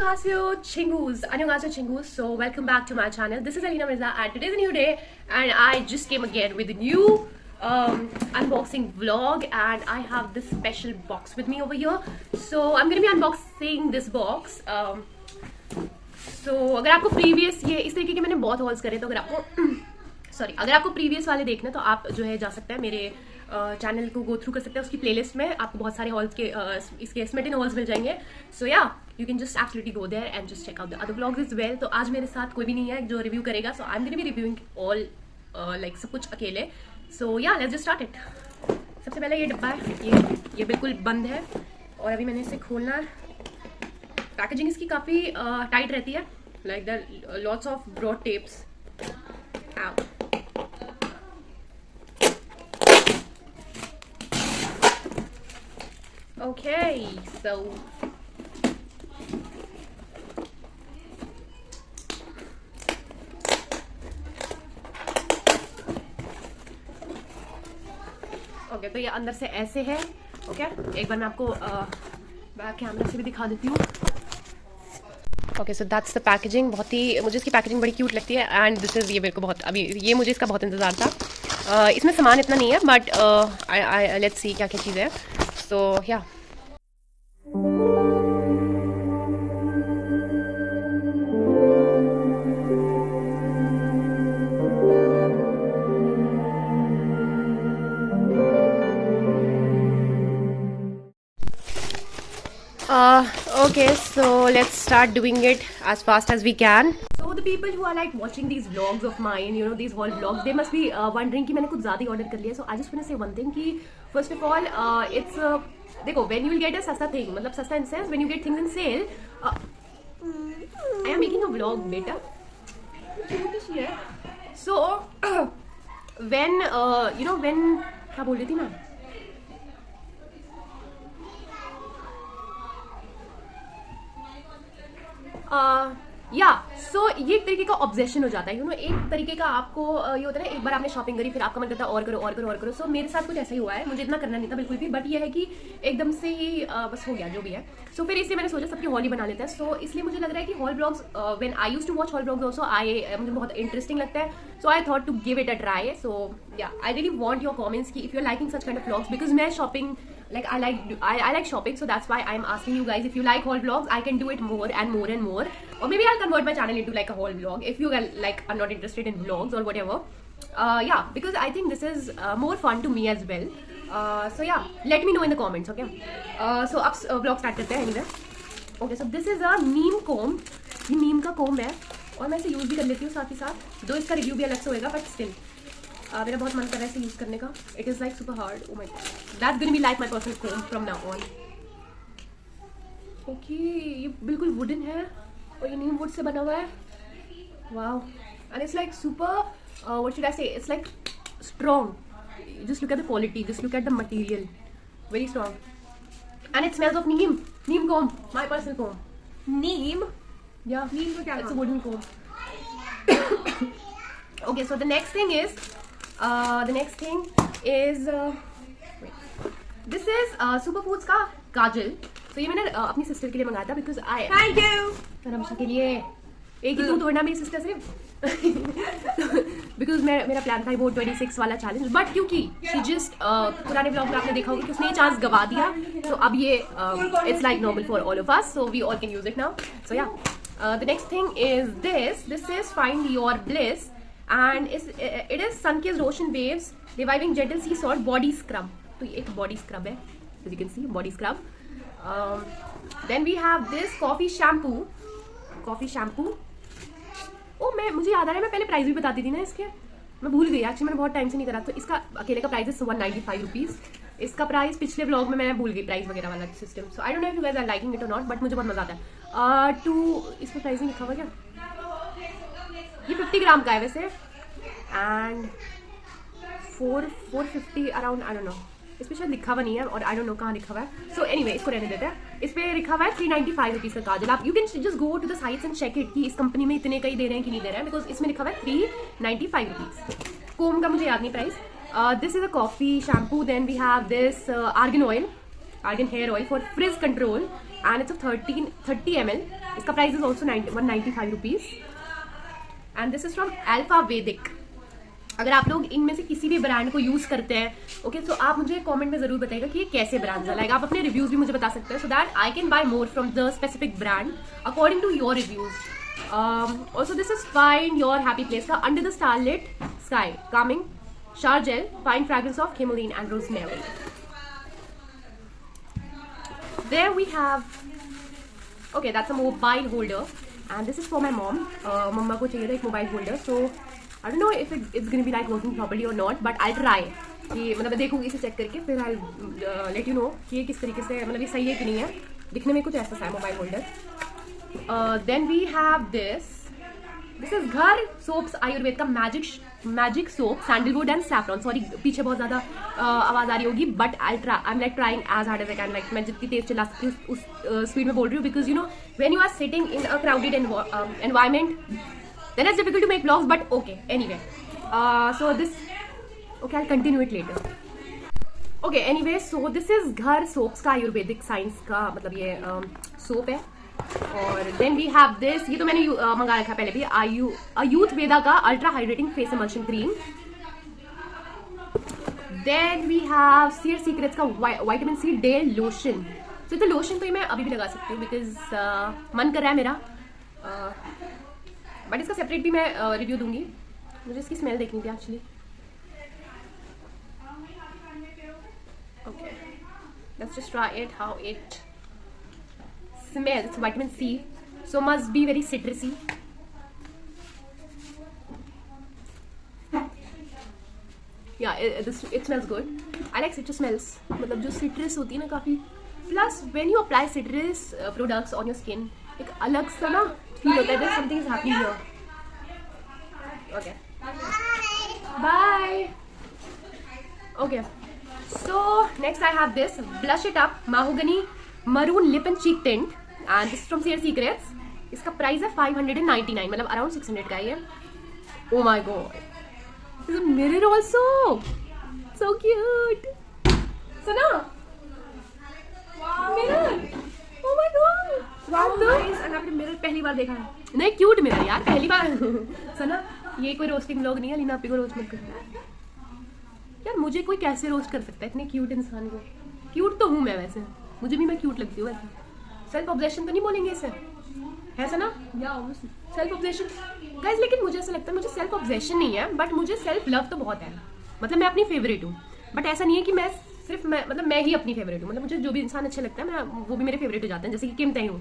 Annyeonghaseyo chingus. Annyeonghaseyo chingus. So welcome back to my channel. This is Alina Mirza and today's a new day and I just came again with a new unboxing vlog and I have this special box with me over here. So I'm gonna be unboxing this box. So अगर आपको previous ये इस तरीके के मैंने बहुत halls करे तो अगर आपको प्रीवियस वाले देखना तो आप जो है जा सकते हैं मेरे चैनल को गो थ्रू कर सकते हैं उसकी प्लेलिस्ट में आपको बहुत सारे हॉल्स के इसके स्मिटन हॉल्स मिल जाएंगे. सो या you can just absolutely go there and just check out the other vlogs as well. तो आज मेरे साथ कोई भी नहीं है जो रिव्यू करेगा. So I am going to be reviewing all like सब कुछ अकेले. सो या लेट्स जस्ट स्टार्ट इट. सबसे पहले ये डब्बा है. ये बिल्कुल बंद है और अभी मैंने इसे खोलना है. पैकेजिंग इसकी काफ़ी टाइट रहती है like the lots of broad tapes. Okay, so okay तो ये अंदर से ऐसे है. ओके एक बार मैं आपको बैक कैमरा से भी दिखा देती हूँ. Okay so that's the packaging. बहुत ही मुझे इसकी पैकेजिंग बड़ी क्यूट लगती है एंड दिस इज़ ये मेरे को बहुत अभी ये मुझे इसका बहुत इंतज़ार था. इसमें सामान इतना नहीं है बट लेट्स सी क्या क्या चीज़ें हैं. सो या okay, so let's start doing it as fast as we can. So the people who are like watching these vlogs of mine, you know, these haul vlogs, they must be wondering कि मैंने कुछ ज़्यादा ही order कर लिया. So I just want to say one thing कि first of all it's देखो when you will get a सस्ता thing, मतलब सस्ता in sense when you get things in sale. I am making a vlog बेटा. So when you know when क्या बोल रही थी मैं. या सो ये एक तरीके का ऑब्जेशन हो जाता है. यू नो एक तरीके का आपको ये होता है ना एक बार आपने शॉपिंग करी फिर आपका मन करता है और करो और करो और करो. सो मेरे साथ कुछ ऐसा ही हुआ है. मुझे इतना करना नहीं था बिल्कुल भी बट ये है कि एकदम से ही बस हो गया जो भी है. सो फिर इसलिए मैंने सोचा सबकी हॉल ही बना लेते हैं. सो इसलिए मुझे लग रहा है कि haul blogs when I used to watch haul blogs also मुझे बहुत इंटरेस्टिंग लगता है. So I thought to give it a try. So ya I really want your comments कि if you are liking such kind of vlogs because मैं shopping like I like shopping, so that's why I'm asking you guys if you like haul vlogs. I can do it more and more and more, or maybe I'll convert my channel into like a haul vlog if you like are not interested in vlogs or whatever. Yeah, because I think this is more fun to me as well. So yeah, let me know in the comments. Okay, so अब vlog start करते हैं. Anyway, okay, so this is a Neem comb. ये Neem का comb है और मैं इसे use भी कर लेती हूँ साथ ही साथ. दो इसका रिव्यू भी अलग से होएगा बट स्टिल मेरा बहुत मन कर रहा है इसे यूज़ करने का. It is like super hard. Oh my God, that's gonna be like my personal comb from now on. Okay ये बिल्कुल वुडन है और ये नीम वुड से बना हुआ है. Wow and it's like super what should I say it's like strong. Just look at the quality, just look at the material, very strong and it smells of neem comb, my personal comb. Neem या नीम को क्या, it's a wooden comb. Okay, so the next thing is this is Superfoods का काजल. तो ये मैंने अपनी sister के लिए मंगाया था because I thank you Ramsha के लिए. एक ही तू तोड़ना मेरी सिस्टर से बिकॉज मेरा प्लान था वो 26 वाला चैलेंज बट क्योंकि शी जस्ट पुराने ब्लॉग में आपने देखा होगा कि उसने ये चांस गवा दिया. तो अब ये it's like normal for all of us, so we all can use it now. So ya the next thing is this is find your bliss and it is Sun-Kissed Ocean Waves Reviving Gentle Sea Salt Body Scrub. तो ये एक body scrub है as you can see, body scrub. Then we have this coffee shampoo. मुझे याद आ रहा है मैं पहले प्राइस भी बताती थी ना इसके, मैं भूल गई एक्चुअली, मैंने बहुत टाइम से नहीं करा. तो इसका अकेले का प्राइस है 195 रुपीज़. इसका प्राइस पिछले व्लॉग में मैं भूल गई प्राइस वगैरह वाला system. So I don't know if you guys are liking it और नॉट बट मुझे बहुत मजा आता है. इस पर प्राइस नहीं लिखा हुआ क्या. ये 50 ग्राम का है वैसे and 450 around. I don't no इस पर शायद लिखा हुआ नहीं है और आई डोंट नो कहाँ लिखा हुआ है. सो एनीवे इसको रहने देते हैं. इस पर लिखा हुआ है 395 रुपीज़ का काजल. आप you can just go to the sites and check it कि इस कंपनी में इतने का ही दे रहे हैं कि नहीं दे रहे हैं बिकॉज इसमें लिखा हुआ है 395 रुपीज़. कोम का मुझे याद नहीं price. This is a coffee shampoo. Then we have this argan oil. argan hair oil for frizz control and it's of 30 ml. इसका price is also 195 rupees and this is from alpha वैदिक. अगर आप लोग इनमें से किसी भी brand को यूज करते हैं ओके तो आप मुझे कमेंट में जरूर बताइएगा कि ये कैसे ब्रांड है. लाइक आप अपने रिव्यूज भी मुझे बता सकते हैं so that I can buy more from the specific brand according to your reviews. Also this is find your happy place का under the starlit sky calming shower gel, fine fragrance of camelin and rosemary. There we have, okay, that's a mobile holder and this is for my mom. मम्मा को चाहिए था एक mobile holder, so I don't know if it's going to be like working properly or not, but I'll try. कि मतलब मैं देखूंगी इसे check करके फिर I'll let you know कि ये किस तरीके से मतलब ये सही है कि नहीं है. दिखने में कुछ ऐसा है mobile holder. Then we have this is Ghar soaps Ayurveda का magic soap sandalwood and saffron. Sorry पीछे बहुत ज्यादा आवाज आ रही होगी but I am like trying as hard as I can. Like मैं जितनी तेज चला सकती हूँ उस स्पीड में बोल रही हूँ because you know when you are sitting in a crowded environment then it's difficult to make vlogs but okay anyway so this okay I will continue it later. Okay anyway so this is Ghar soaps का Ayurvedic science का मतलब ये soap है. और then we have this, ये तो मैंने मंगा रखा पहले भी, अयूथ वेदा का ultra hydrating face emulsion cream. Then we have seer secrets का विटामिन सी डे लोशन. तो ये लोशन तो मैं अभी भी लगा सकती हूँ बिकॉज मन कर रहा है मेरा बट इसका सेपरेट भी मैं रिव्यू दूंगी. मुझे इसकी स्मेल देखनी थी actually. Okay let's just try it how it smells. It's vitamin C, so must be very citrusy. Yeah, it smells good. I like citrus smells. मतलब जो citrus होती है ना काफी. Plus when you apply citrus products on your skin, एक अलग सा ना feel होता है that something is happening here. Okay. Bye. Okay. So next I have this blush it up mahogany maroon lip and cheek tint. And this is from Seer Secrets. इसका price है 599 मतलब around 600 का ही है. Oh my god. This is a mirror also. So cute. Sana. Wow. Mirror. Oh my god. Wow guys, and आपने mirror पहली बार देखा है. नहीं क्यूट मिरर यार पहली बार. सना ये कोई रोस्टिंग व्लॉग नहीं है. लीना आपी को रोस्ट मत कर यार. मुझे कोई कैसे रोस्ट कर सकता है इतने क्यूट इंसान को. क्यूट तो हूँ मैं वैसे. मुझे भी मैं क्यूट लगती हूँ वैसे. सेल्फ ऑब्जेक्शन तो नहीं बोलेंगे इसे है सना. Self objection guys. लेकिन मुझे ऐसा लगता है मुझे सेल्फ ऑब्जेक्शन नहीं है बट मुझे सेल्फ लव तो बहुत है. मतलब मैं अपनी फेवरेट हूँ बट ऐसा नहीं है कि मैं सिर्फ मैं ही अपनी फेवरेट हूँ. मतलब मुझे जो भी इंसान अच्छा लगता है मैं वो भी मेरे फेवरेट हो जाते हैं. जैसे कि किम ताई हूँ.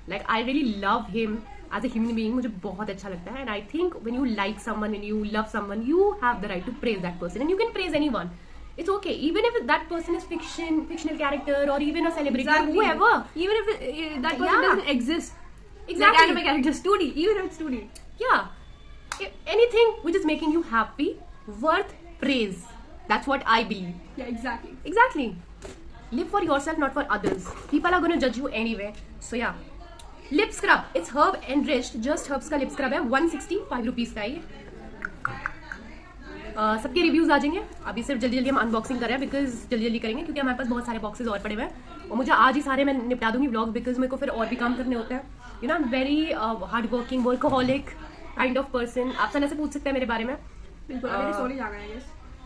Like I really love him as a human being. मुझे बहुत अच्छा लगता है and I think when you like someone and you love someone you have the right to praise that person and you can praise anyone. It's okay, even if that person is fictional character or even a celebrity exactly. or whoever. Even if that person doesn't exist. Exactly. Like anime character, 2D, even if it's 2D. Yeah. Anything which is making you happy, worth praise. That's what I believe. Yeah, exactly. Exactly. Live for yourself, not for others. People are going to judge you anyway. So yeah. Lip scrub. It's herb enriched. Just herbs का lip scrub है. 165 rupees का ये. सबके reviews आ जाएंगे. अभी सिर्फ जल्दी जल्दी हम अनबॉक्सिंग कर रहे हैं बिकॉज जल्दी जल्दी करेंगे क्योंकि हमारे पास बहुत सारे बॉक्सेस और पड़े हुए हैं और मुझे आज ही सारे मैं निपटा दूंगी व्लॉग बिकॉज मेरे को फिर और भी काम करने होते हैं. You know I am very hard working workaholic kind of person. आप सना से पूछ सकते हैं मेरे बारे में. बिल्कुल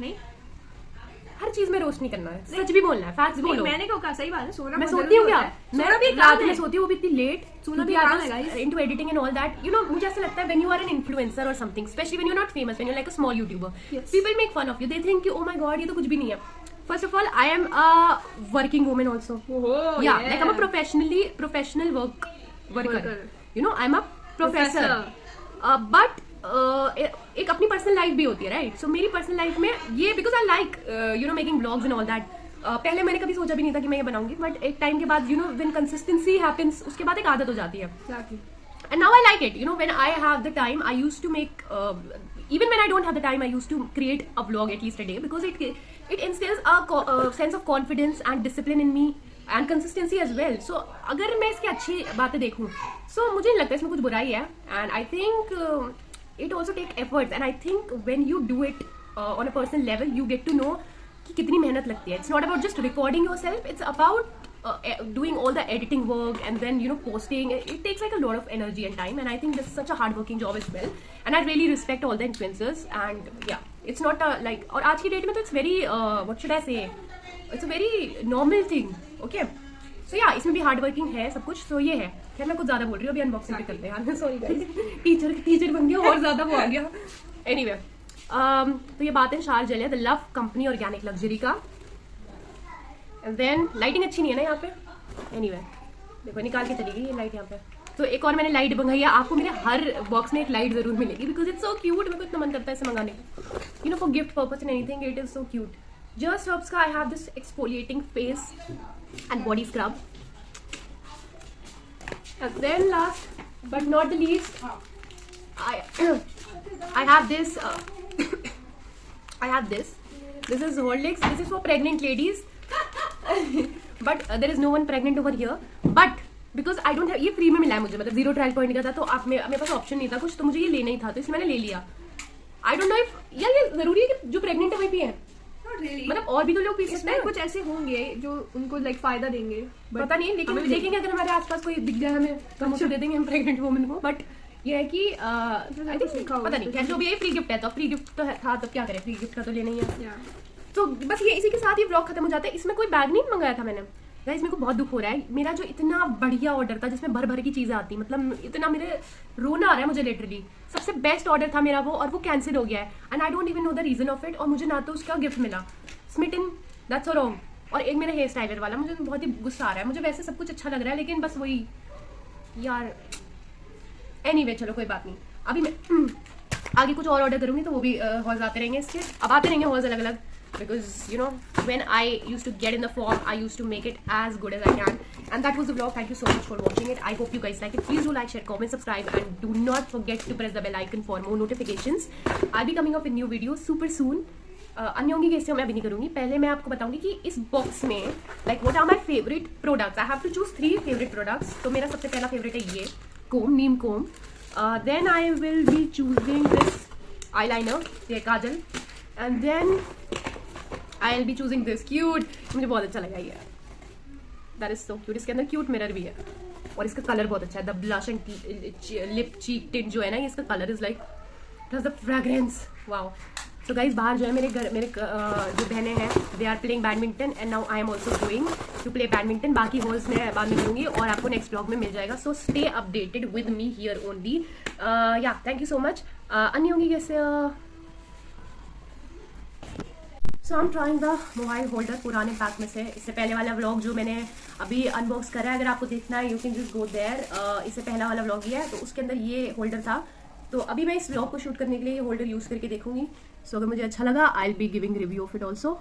नहीं हर चीज में रोस्ट नहीं करना है. सच भी बोलना है. फैक्ट्स बोलो. मैंने कहा सही बात है. सोना मैं सोती हूँ क्या. मैं भी रात में सोती हूँ वो भी इतनी लेट. सोना भी आता है into editing and all that. You know मुझे ऐसा लगता है when you are an influencer और something specially when you are not famous when you are like a small YouTuber people make fun of you. They think कि oh my God ये तो कुछ भी नहीं है. First of all I am a working woman also. Ya like I am a professional worker. You know I am a professor but एक अपनी personal life भी होती है राइट. सो मेरी पर्सनल लाइफ में ये because I like you know making blogs and all that. पहले मैंने कभी सोचा भी नहीं था कि मैं ये बनाऊंगी बट एक टाइम के बाद you know when consistency happens उसके बाद एक आदत हो जाती है. And now I like it. You know when I have the time I used to make even when I don't have the time I used to create a vlog at least a day because it instills a sense of confidence and discipline in me and consistency as well. So अगर मैं इसकी अच्छी बातें देखूं so मुझे नहीं लगता इसमें कुछ बुराई है. And I think it also take efforts and I think when you do it on a personal level you get to know कि कितनी मेहनत लगती है. It's not about just recording your self, it's about doing all the editing work and then posting. It takes like a lot of energy and time, and I think this is such a hard working job as well, and I really respect all the influencers. And yeah, it's not like, और आज की date में तो it's very what should I say, it's a very normal thing. Okay, so yeah, इसमें भी hard working है सब कुछ. so ये है. खैर मैं कुछ ज्यादा बोल रही हूँ, अभी अनबॉक्सिंग भी करते हैं. सॉरी गाइस, टीचर बन गया और ज्यादा वो आ गया. एनीवे, तो ये बात है शारजल है, the love company organic luxury का. एंड देन लाइटिंग अच्छी नहीं है ना यहाँ पे. एनीवे, देखो निकाल के चली गई ये लाइट यहाँ पे. तो एक और मैंने लाइट मंगाई है. आपको मेरे हर बॉक्स में एक लाइट जरूर मिलेगी बिकॉज इट्स सो क्यूट. मेरे को इतना मन करता है इसे मंगाने का, for gift purpose and anything. It is so cute. Just herbs का I have this exfoliating face and body scrub. And then last but not the least, I have this. I have this. This is Horlicks. This is for pregnant ladies. But there is no one pregnant over here. But because I don't have, ये free में मिला है मुझे, मतलब 0 trial point का था, तो आप मेरे पास ऑप्शन नहीं था कुछ, तो मुझे ये लेना ही था, तो इसलिए मैंने ले लिया. I don't know if यार ये जरूरी है कि जो प्रेग्नेंट है वही पिए. Really? मतलब और भी तो लोग पी सकते हैं. कुछ ऐसे होंगे जो उनको लाइक फायदा देंगे, पता नहीं, लेकिन देखेंगे अगर हमारे आसपास कोई दिख गया हमें तो हम उसे दे देंगे हम प्रेग्नेंट वुमन को. बट ये है कि पता नहीं क्या, जो भी ये फ्री गिफ्ट है, तो फ्री गिफ्ट तो था, तो क्या करें, फ्री गिफ्ट का तो लेना ही है. तो बस ये इसी के साथ ही व्लॉग खत्म हो जाता है. इसमें कोई बैग नहीं मंगाया था मैंने गाइस. मेरे को बहुत दुख हो रहा है. मेरा जो इतना बढ़िया ऑर्डर था जिसमें भर भर की चीजें आती, मतलब इतना मेरे रोना आ रहा है मुझे लिटरली. सबसे बेस्ट ऑर्डर था मेरा वो, और वो कैंसिल हो गया है. And I don't even know the reason of it. और मुझे ना तो उसका गिफ्ट मिला. Smitten, that's so wrong. और एक मेरा हेयर स्टाइलर वाला, मुझे बहुत ही गुस्सा आ रहा है. मुझे वैसे सब कुछ अच्छा लग रहा है, लेकिन बस वही यार. एनीवे, चलो कोई बात नहीं. अभी मैं आगे कुछ और ऑर्डर करूंगी तो वो भी हॉल्स आते रहेंगे इसके. अब आते रहेंगे हॉल्स अलग अलग, because when I used to get in the form, I used to make it as good as I can. And that was the vlog. Thank you so much for watching it. I hope you guys like it. Please do like, share, comment, subscribe, and do not forget to press the bell icon for more notifications. I'll be coming up with new videos super soon. अन्य होंगी कैसे मैं अभी नहीं करूंगी. पहले मैं आपको बताऊंगी कि इस बॉक्स में like what are my favourite products. I have to choose 3 favourite products. तो मेरा सबसे पहला फेवरेट है ये comb, neem comb. Then I will be choosing this eyeliner, ये kajal. And then I'll be choosing this cute. मुझे बहुत अच्छा लगा ये. That is so cute. इसके अंदर क्यूट मिरर भी है और इसका कलर बहुत अच्छा है. The blush and lip cheek tint जो है ना, इसका colour is like plus the fragrance. Wow. So guys, बाहर जो है मेरे जो बहनें हैं, they are playing badminton and now I am also going to play badminton. बाकी हॉल्स मैं बाद में करूँगी और आपको नेक्स्ट ब्लॉग में मिल जाएगा. So stay updated with me here only. Yeah, thank you so much. अन्य होंगी कैसे. So I am trying the mobile holder पुराने पैक में से. इससे पहले वाला व्लॉग जो मैंने अभी अनबॉक्स करा है, अगर आपको देखना है you can just go there. इससे पहला वाला व्लॉग ये है, तो उसके अंदर ये होल्डर था. तो अभी मैं इस व्लॉग को शूट करने के लिए ये होल्डर यूज़ करके देखूंगी. सो अगर मुझे अच्छा लगा आई will be giving review of it also.